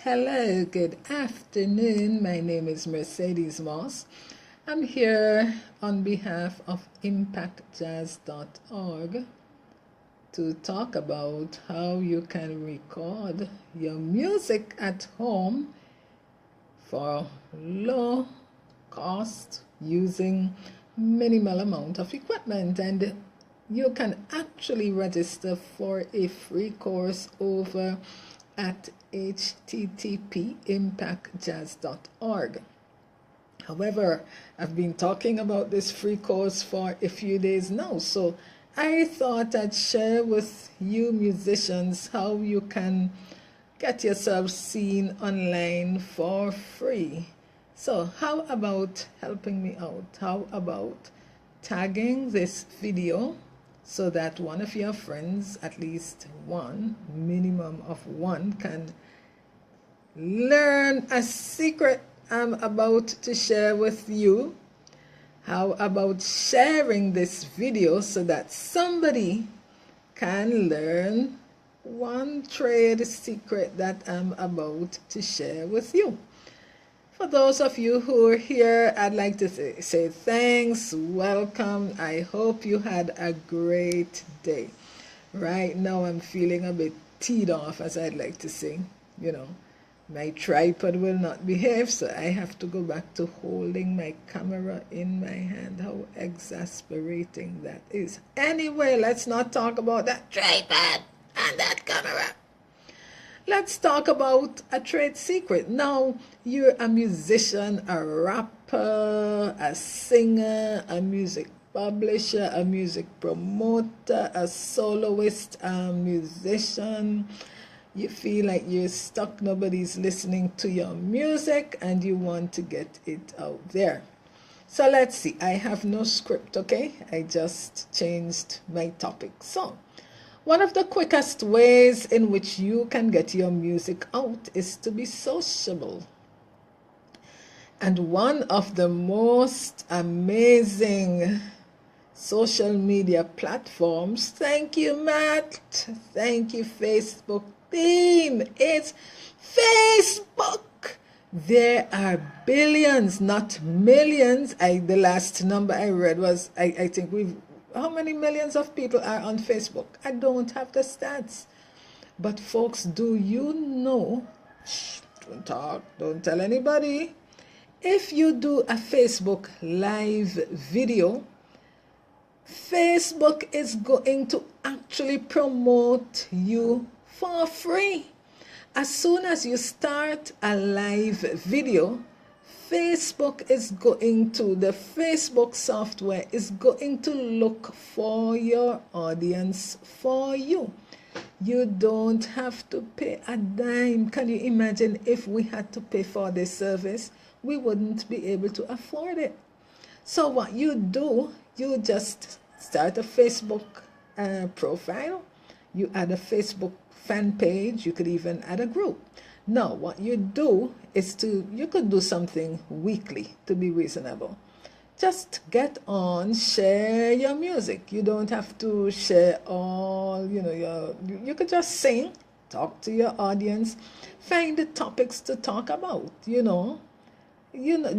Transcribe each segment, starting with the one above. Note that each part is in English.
Hello, good afternoon. My name is Mercedes Moss. I'm here on behalf of impactjazz.org to talk about how you can record your music at home for low cost using minimal amount of equipment, and you can actually register for a free course over at http://impactjazz.org. However, I've been talking about this free course for a few days now, so I thought I'd share with you musicians how you can get yourself seen online for free. So how about helping me out? How about tagging this video so that one of your friends, at least one, minimum of one, can learn a secret I'm about to share with you? How about sharing this video so that somebody can learn one trade secret that I'm about to share with you? For those of you who are here, I'd like to say thanks, welcome. I hope you had a great day. Right now I'm feeling a bit teed off, as I'd like to say. My tripod will not behave, so I have to go back to holding my camera in my hand. How exasperating that is. Anyway, let's not talk about that tripod and that camera. Let's talk about a trade secret. Now, you're a musician, a rapper, a singer, a music publisher, a music promoter, a soloist, a musician. You feel like you're stuck, nobody's listening to your music, and you want to get it out there. So let's see. I have no script, okay? I just changed my topic. So, one of the quickest ways in which you can get your music out is to be sociable. And one of the most amazing social media platforms, thank you, Matt, thank you, Facebook team, it's Facebook. There are billions, not millions. The last number I read was, I think how many millions of people are on Facebook? I don't have the stats. But folks, do you know, don't talk, don't tell anybody. If you do a Facebook live video, Facebook is going to actually promote you for free. As soon as you start a live video, the Facebook software is going to look for your audience for you. You don't have to pay a dime. Can you imagine if we had to pay for this service? We wouldn't be able to afford it. So what you do, you just start a Facebook profile. You add a Facebook fan page. You could even add a group. Now, what you do is you could do something weekly to be reasonable. Just get on, share your music. You don't have to share all, you could just sing, talk to your audience, find the topics to talk about,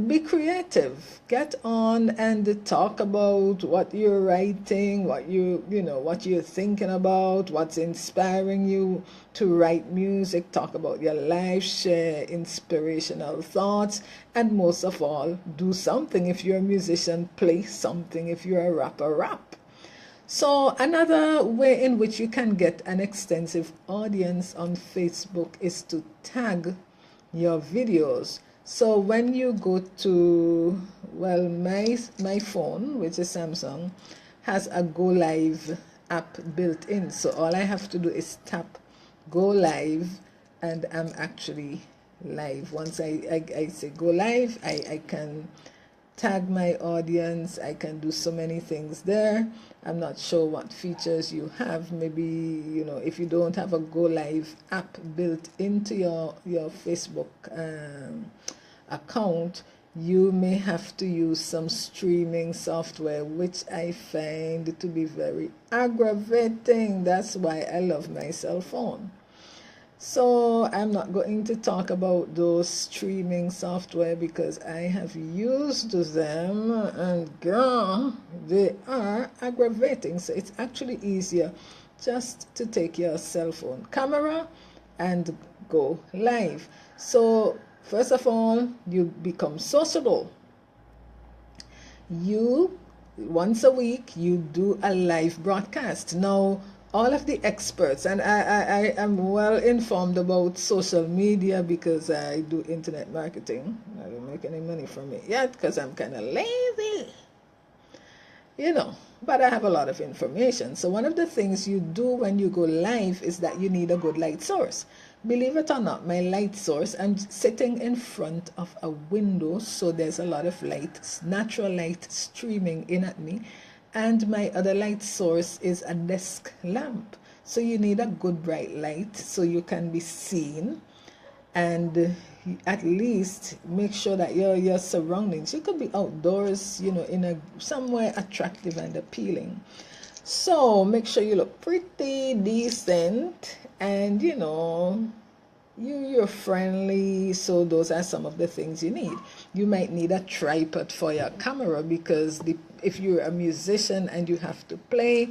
be creative. Get on and talk about what you're writing, what you're thinking about, what's inspiring you to write music. Talk about your life, share inspirational thoughts, and most of all, do something. If you're a musician, play something. If you're a rapper, rap. So another way in which you can get an extensive audience on Facebook is to tag your videos. So when you go to, my phone, which is Samsung, has a Go Live app built in. So all I have to do is tap Go Live, and I'm actually live. Once I say Go Live, I can tag my audience. I can do so many things there. I'm not sure what features you have. Maybe, if you don't have a Go Live app built into your Facebook account, you may have to use some streaming software, which I find to be very aggravating. That's why I love my cell phone. So I'm not going to talk about those streaming software because I have used them, and girl, they are aggravating. So it's actually easier just to take your cell phone camera and go live. So first of all, you become sociable. You once a week you do a live broadcast. Now all of the experts, and I am well informed about social media because I do internet marketing. I don't make any money from it yet because I'm kind of lazy, but I have a lot of information. So one of the things you do when you go live is that you need a good light source. Believe it or not, my light source, I'm sitting in front of a window, so there's a lot of light, natural light streaming in at me, and my other light source is a desk lamp. So you need a good bright light so you can be seen, and at least make sure that your surroundings, you could be outdoors, in a somewhere attractive and appealing. So make sure you look pretty decent, and you're friendly. So those are some of the things you need. You might need a tripod for your camera because if you're a musician and you have to play,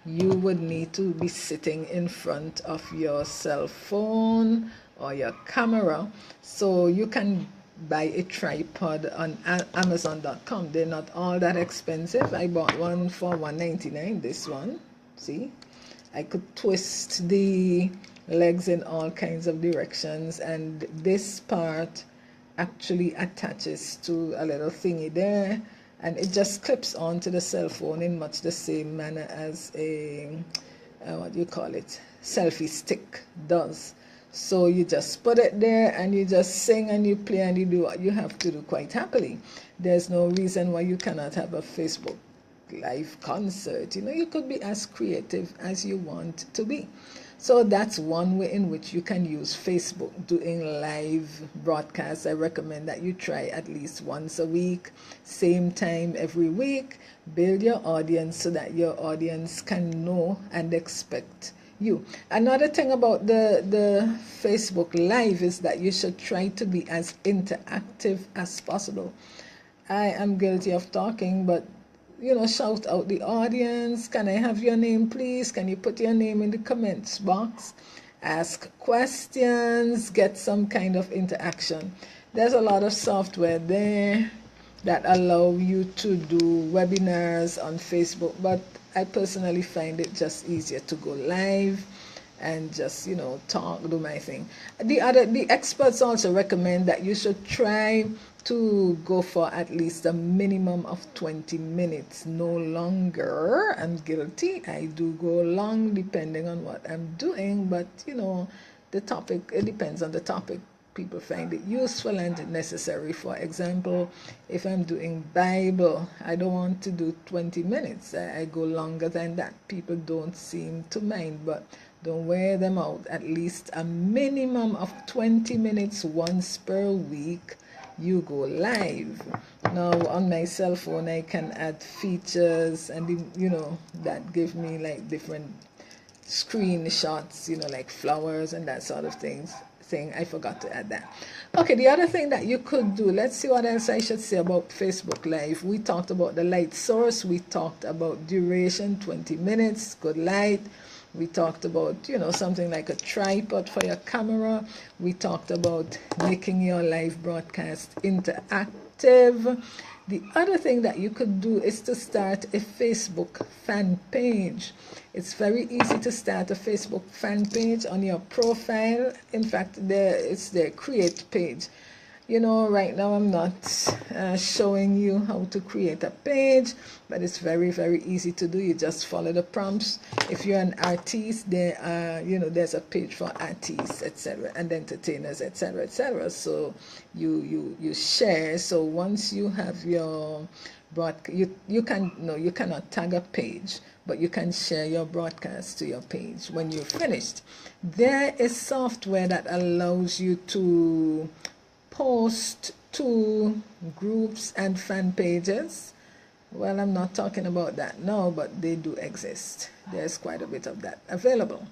you would need to be sitting in front of your cell phone or your camera. So you can buy a tripod on Amazon.com. They're not all that expensive. I bought one for $1.99. This one, see, I could twist the legs in all kinds of directions, and this part actually attaches to a little thingy there, and it just clips onto the cell phone in much the same manner as a what do you call it, selfie stick does. So you just put it there and you just sing and you play and you do what you have to do quite happily. There's no reason why you cannot have a Facebook live concert. You could be as creative as you want to be. So that's one way in which you can use Facebook, doing live broadcasts. I recommend that you try at least once a week, same time every week. Build your audience so that your audience can know and expect you. Another thing about the Facebook live is that you should try to be as interactive as possible. I am guilty of talking, but shout out the audience. Can I have your name, please? Can you put your name in the comments box? Ask questions, get some kind of interaction. There's a lot of software there that allow you to do webinars on Facebook, but I personally find it just easier to go live and just talk, do my thing. The experts also recommend that you should try to go for at least a minimum of 20 minutes, no longer. I'm guilty, I do go long depending on what I'm doing, but the topic, it depends on the topic. People find it useful and necessary. For example, if I'm doing Bible, I don't want to do 20 minutes. I go longer than that. People don't seem to mind, but don't wear them out. At least a minimum of 20 minutes once per week you go live. Now on my cell phone I can add features, and that give me like different screenshots, like flowers and that sort of thing. I forgot to add that. Okay, the other thing that you could do, let's see what else I should say about Facebook Live. We talked about the light source. We talked about duration, 20 minutes, good light. We talked about, something like a tripod for your camera. We talked about making your live broadcast interactive. The other thing that you could do is to start a Facebook fan page. It's very easy to start a Facebook fan page on your profile. In fact, it's the create page. Right now I'm not showing you how to create a page, but it's very, very easy to do. You just follow the prompts. If you're an artist, there's a page for artists, etc., and entertainers, etc., etc. So you share. So once you have your you cannot tag a page, but you can share your broadcast to your page when you're finished. There is software that allows you to post to groups and fan pages. Well, I'm not talking about that now, but they do exist. There's quite a bit of that available.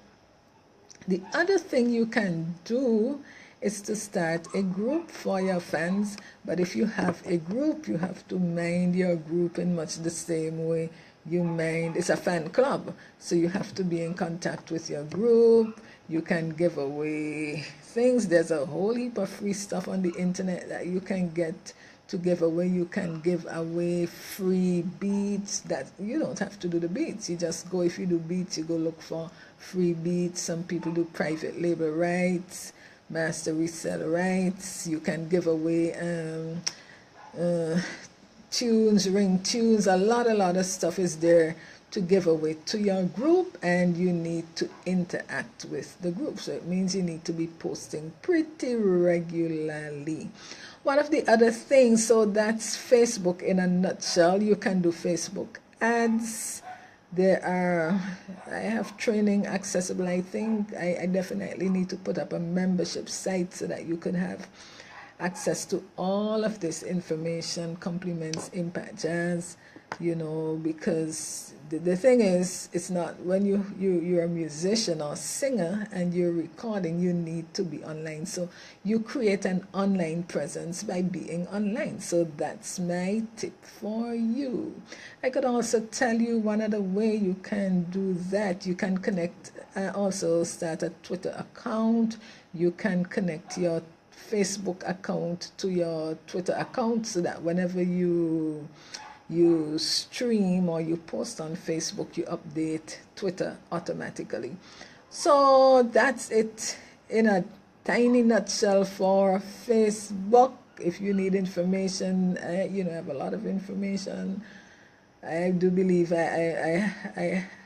The other thing you can do is to start a group for your fans. But if you have a group, you have to mind your group in much the same way you mind. It's a fan club, so you have to be in contact with your group. You can give away things. There's a whole heap of free stuff on the internet that you can get to give away. You can give away free beats. That you don't have to do the beats. You just go, if you do beats, you go look for free beats. Some people do private label rights, master resell rights. You can give away tunes, ring tunes. A lot of stuff is there to give away to your group, and you need to interact with the group. So it means you need to be posting pretty regularly. One of the other things, so that's Facebook in a nutshell. You can do Facebook ads. I have training accessible. I think I definitely need to put up a membership site so that you could have access to all of this information, compliments, impact jazz, because the thing is, it's not when you're a musician or singer and you're recording, you need to be online. So you create an online presence by being online. So that's my tip for you. I could also tell you one other way you can do that. You can connect, also start a Twitter account. You can connect your Facebook account to your Twitter account, so that whenever you stream or you post on Facebook, you update Twitter automatically. So that's it in a tiny nutshell for Facebook. If you need information, I have a lot of information. I do believe I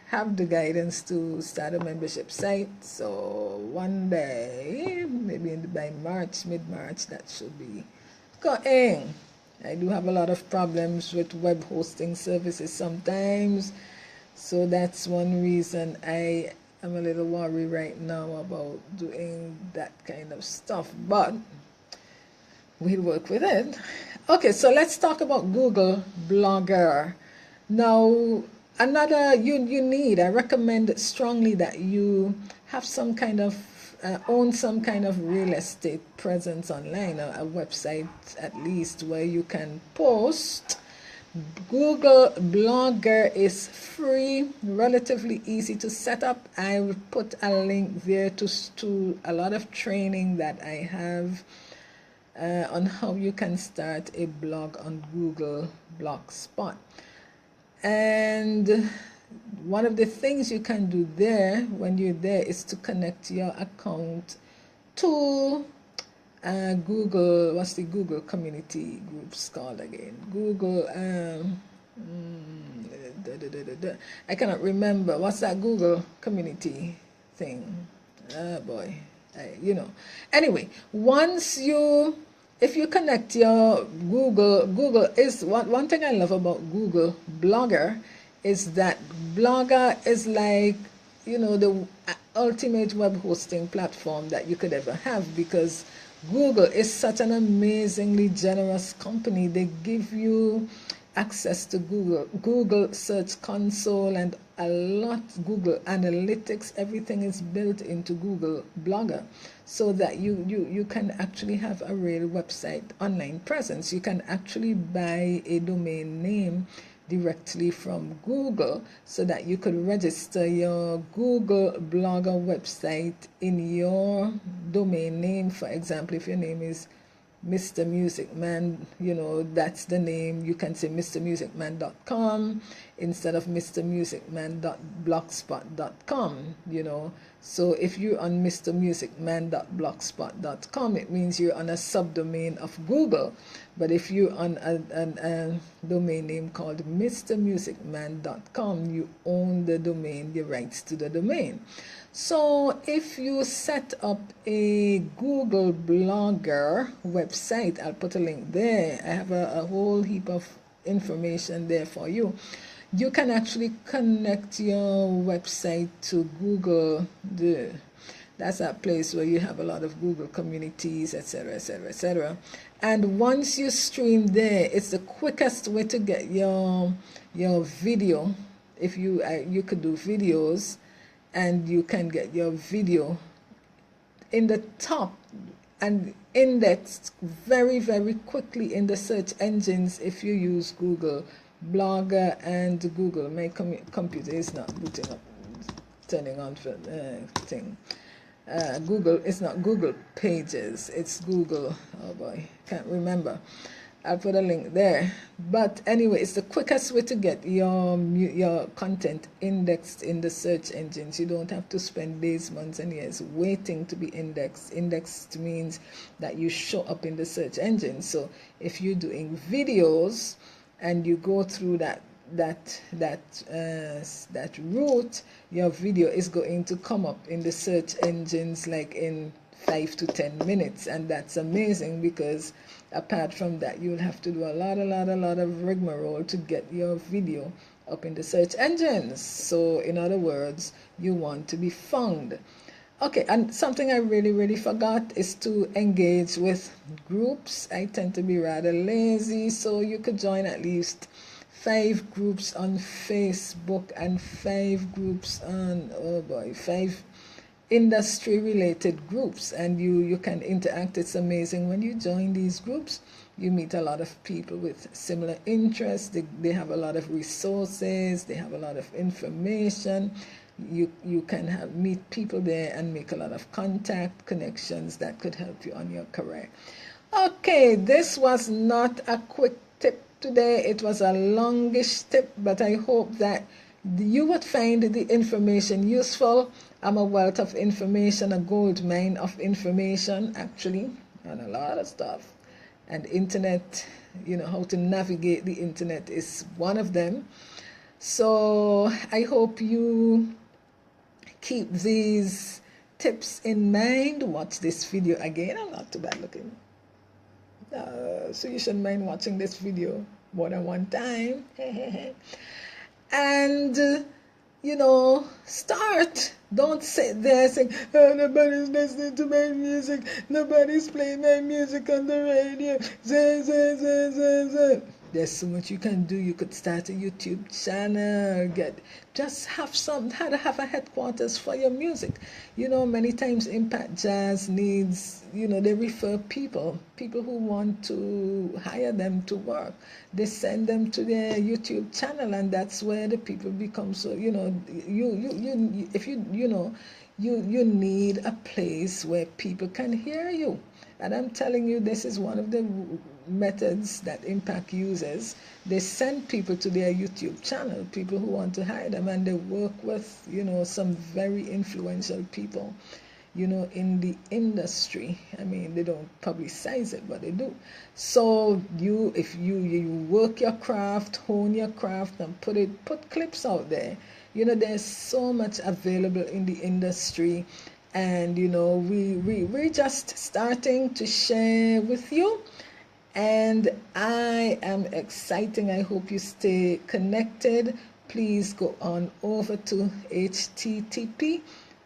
have the guidance to start a membership site. So one day, maybe by March, mid-March, that should be going. I do have a lot of problems with web hosting services sometimes. So that's one reason I am a little worried right now about doing that kind of stuff. But we'll work with it. Okay, so let's talk about Google Blogger. Now, I recommend strongly that you have some kind of, own some kind of real estate presence online, a website at least, where you can post. Google Blogger is free, relatively easy to set up. I will put a link there to a lot of training that I have on how you can start a blog on Google Blogspot. And one of the things you can do there when you're there is to connect your account to Google. What's the Google community groups called again? Google, I cannot remember. What's that Google community thing? Oh boy, Anyway, if you connect your Google is one thing I love about Google Blogger is that Blogger is like, the ultimate web hosting platform that you could ever have, because Google is such an amazingly generous company. They give you access to Google Search Console and a lot, Google Analytics, everything is built into Google Blogger, so that you can actually have a real website online presence. You can actually buy a domain name directly from Google, so that you could register your Google Blogger website in your domain name. For example, if your name is Mr. Music Man, that's the name. You can say mrmusicman.com instead of mrmusicman.blogspot.com, So if you're on mrmusicman.blogspot.com, it means you're on a subdomain of Google. But if you're on a domain name called mrmusicman.com, you own the domain, the rights to the domain. So if you set up a Google Blogger website, I'll put a link there. I have a whole heap of information there for you. You can actually connect your website to Google. That's a place where you have a lot of Google communities, etc., etc., etc. And once you stream there, it's the quickest way to get your video. If you could do videos, and you can get your video in the top and indexed very, very quickly in the search engines if you use Google Blogger and Google. My computer is not booting up, turning on for thing. Google, it's not Google Pages, it's Google, oh boy, can't remember. I'll put a link there. But anyway, it's the quickest way to get your content indexed in the search engines. You don't have to spend days, months, and years waiting to be indexed. Indexed means that you show up in the search engine. So if you're doing videos and you go through that route, your video is going to come up in the search engines like in 5 to 10 minutes, and that's amazing, because apart from that, you'll have to do a lot of rigmarole to get your video up in the search engines. So in other words, you want to be found. Okay, and something I really forgot is to engage with groups. I tend to be rather lazy, so you could join at least 5 groups on Facebook and 5 groups on, oh boy, 5 industry related groups, and you can interact. It's amazing when you join these groups. You meet a lot of people with similar interests. They have a lot of resources, they have a lot of information. You can meet people there and make a lot of connections that could help you on your career. Okay, this was not a quick tip today, it was a longish tip, but I hope that you would find the information useful. I'm a wealth of information, a gold mine of information, actually, on a lot of stuff. And internet, how to navigate the internet is one of them. So I hope you keep these tips in mind. Watch this video again. I'm not too bad looking. So you shouldn't mind watching this video more than one time. And start. Don't sit there saying, oh, nobody's listening to my music, nobody's playing my music on the radio. There's so much you can do. You could start a YouTube channel, have a headquarters for your music. Many times Impact Jazz needs, they refer people who want to hire them to work. They send them to their YouTube channel, and that's where the people become so, you need a place where people can hear you. And I'm telling you, this is one of the methods that Impact uses. They send people to their YouTube channel, people who want to hire them, and they work with, some very influential people, in the industry. I mean, they don't publicize it, but they do. So if you work your craft, hone your craft, and put clips out there. There's so much available in the industry. And we're just starting to share with you, and I am excited. I hope you stay connected. Please go on over to http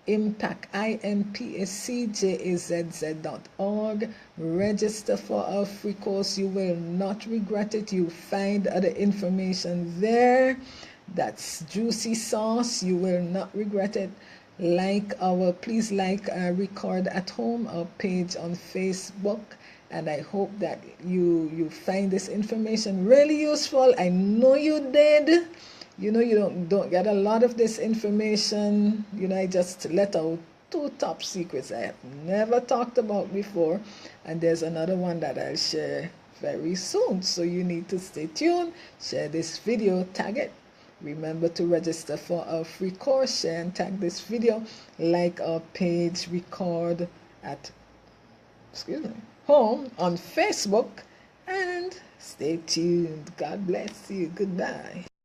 impactjazz.org. Register for our free course. You will not regret it. You'll find other information there that's juicy sauce. You will not regret it. Please like Record at Home, our page on Facebook, and I hope that you find this information really useful. I know you did. You don't get a lot of this information. I just let out 2 top secrets I have never talked about before, and there's another one that I'll share very soon. So you need to stay tuned. Share this video, tag it. Remember to register for our free course, share and tag this video, like our page, Record at Home on Facebook, and stay tuned. God bless you. Goodbye.